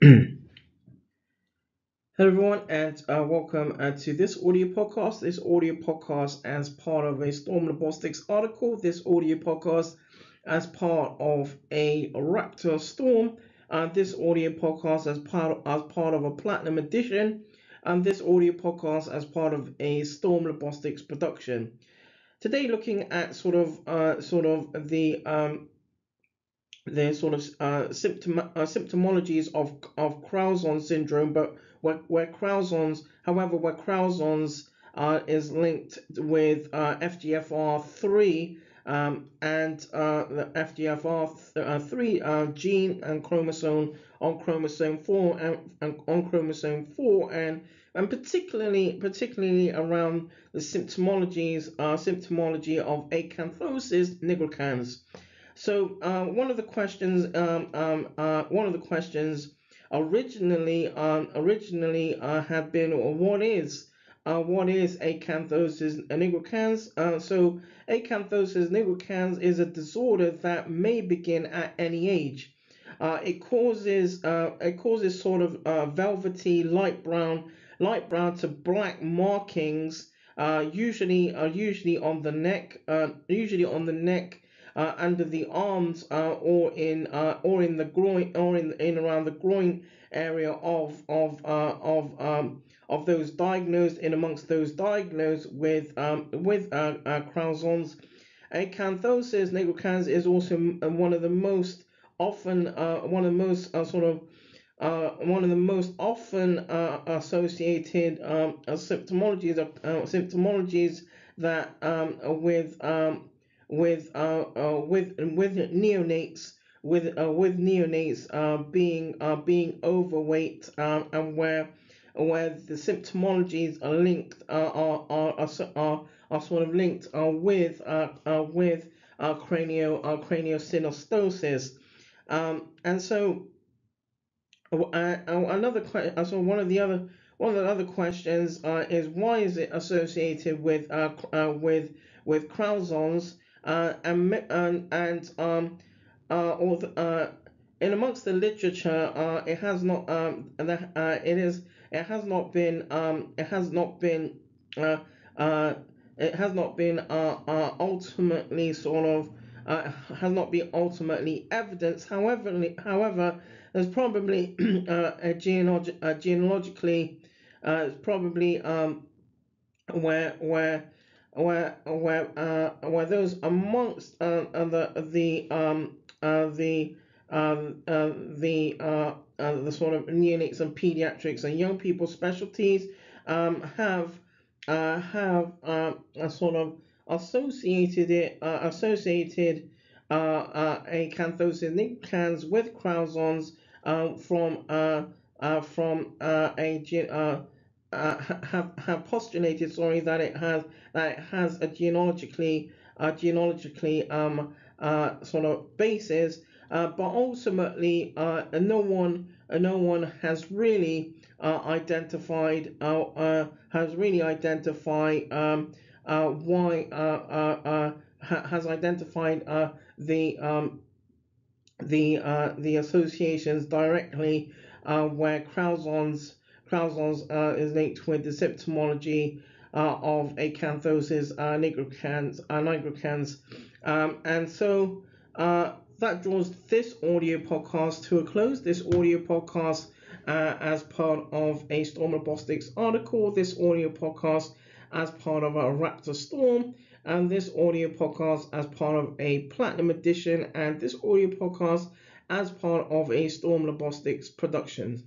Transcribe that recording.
Hello, everyone, and welcome to this audio podcast. This audio podcast, as part of a Storm Robotics article, this audio podcast, as part of a Raptor Storm, this audio podcast, as part of a Platinum Edition, and this audio podcast, as part of a Storm Robotics production. Today, looking at the symptomologies of Crouzons syndrome, but where Crouzons is linked with FGFR3 and the FGFR3 gene and chromosome on chromosome 4 and on chromosome 4 and particularly around the symptomology of Acanthosis Nigricans. So one of the questions originally had been, what is Acanthosis Nigricans? So Acanthosis Nigricans is a disorder that may begin at any age. It causes sort of velvety light brown to black markings, usually on the neck, under the arms, or in the groin, or in around the groin area of those diagnosed. In amongst those diagnosed with Crouzons. Acanthosis nigricans is also one of the most often associated symptomologies that with neonates being overweight, and where the symptomologies are linked are sort of linked with craniosynostosis, and so another question. So one of the other questions is, why is it associated with Crouzons, in amongst the literature, it has not ultimately has not been ultimately evidenced. However, there's probably genealogically, it's probably where those amongst the sort of neonates and pediatrics and young people specialties have sort of associated Acanthosis nigricans with Crouzons from have postulated, that it has a genealogically sort of basis, but ultimately no one has really identified why has identified the associations directly, where Crouzons is linked with the symptomology of Acanthosis nigricans, and so that draws this audio podcast to a close. This audio podcast, as part of a Storm Robotics article, this audio podcast as part of a Raptor Storm, and this audio podcast as part of a Platinum Edition, and this audio podcast as part of a Storm Robotics production.